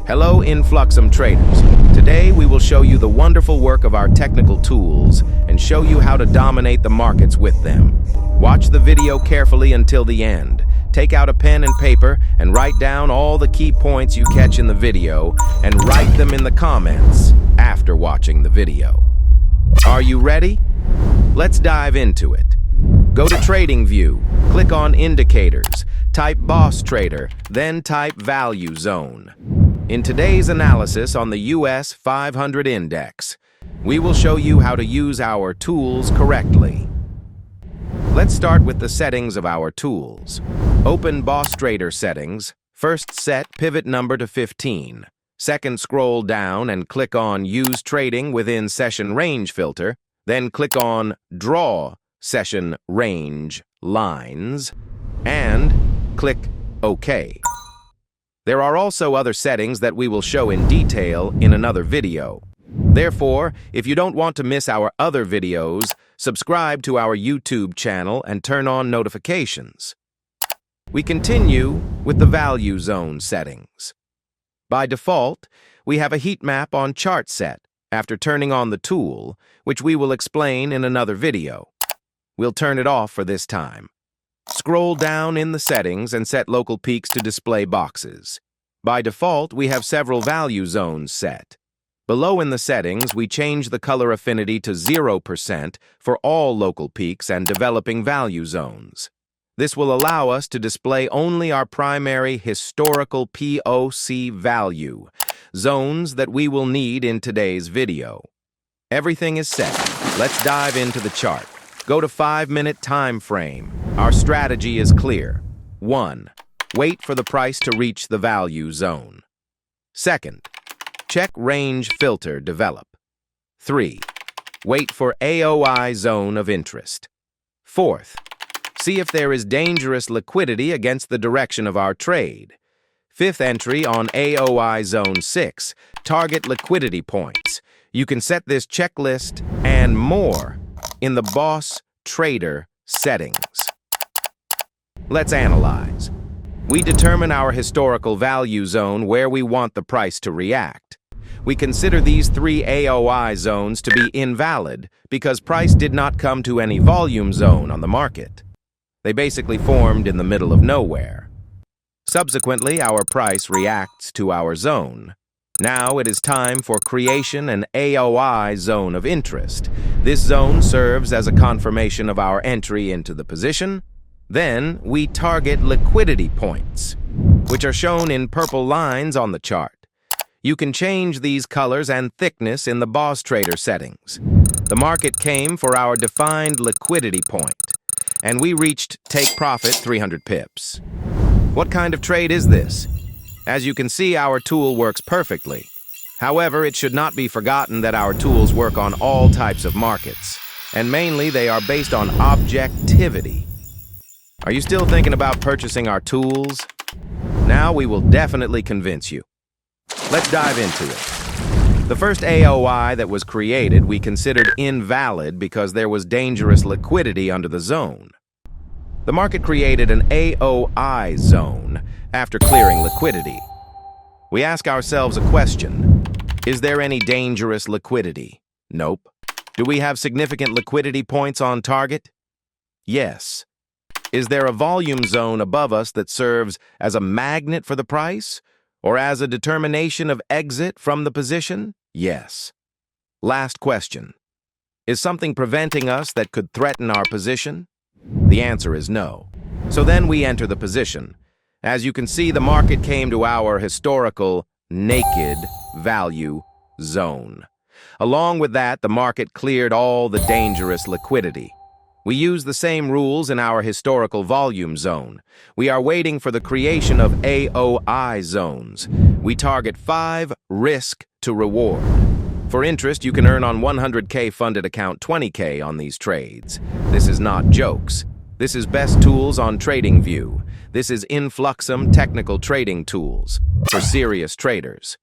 Hello, Influxum traders. Today we will show you the wonderful work of our technical tools and show you how to dominate the markets with them. Watch the video carefully until the end. Take out a pen and paper and write down all the key points you catch in the video and write them in the comments after watching the video. Are you ready? Let's dive into it. Go to TradingView, click on Indicators, type BosTrader, then type Value Zone. In today's analysis on the US500 index, we will show you how to use our tools correctly. Let's start with the settings of our tools. Open BosTrader settings. First, set pivot number to 15. Second, scroll down and click on Use Trading within Session Range filter. Then click on Draw Session Range Lines and click OK. There are also other settings that we will show in detail in another video. Therefore, if you don't want to miss our other videos, subscribe to our YouTube channel and turn on notifications. We continue with the Value Zone settings. By default, we have a heat map on chart set after turning on the tool, which we will explain in another video. We'll turn it off for this time. Scroll down in the settings and set local peaks to display boxes. By default, we have several value zones set. Below in the settings, we change the color affinity to 0% for all local peaks and developing value zones. This will allow us to display only our primary historical POC value, zones that we will need in today's video. Everything is set. Let's dive into the chart. Go to 5-minute time frame. Our strategy is clear. 1. Wait for the price to reach the value zone. Second, check range filter develop. 3. Wait for AOI zone of interest. Fourth, see if there is dangerous liquidity against the direction of our trade. Fifth entry on AOI zone 6, target liquidity points. You can set this checklist and more in the BosTrader settings. Let's analyze. We determine our historical value zone where we want the price to react. We consider these 3 AOI zones to be invalid because price did not come to any volume zone on the market. They basically formed in the middle of nowhere. Subsequently, our price reacts to our zone. Now it is time for creation an AOI zone of interest. This zone serves as a confirmation of our entry into the position. Then we target liquidity points, which are shown in purple lines on the chart. You can change these colors and thickness in the BosTrader settings. The market came for our defined liquidity point, and we reached take profit 300 pips. What kind of trade is this? As you can see, our tool works perfectly. However, it should not be forgotten that our tools work on all types of markets, and mainly they are based on objectivity. Are you still thinking about purchasing our tools? Now we will definitely convince you. Let's dive into it. The first AOI that was created we considered invalid because there was dangerous liquidity under the zone. The market created an AOI zone after clearing liquidity. We ask ourselves a question. Is there any dangerous liquidity? Nope. Do we have significant liquidity points on target? Yes. Is there a volume zone above us that serves as a magnet for the price or as a determination of exit from the position? Yes. Last question. Is something preventing us that could threaten our position? The answer is no. So then we enter the position. As you can see, the market came to our historical naked value zone. Along with that, the market cleared all the dangerous liquidity. We use the same rules in our historical volume zone. We are waiting for the creation of AOI zones. We target 5 risk to reward. For interest, you can earn on 100K funded account 20K on these trades. This is not jokes. This is best tools on TradingView. This is Influxum technical trading tools for serious traders.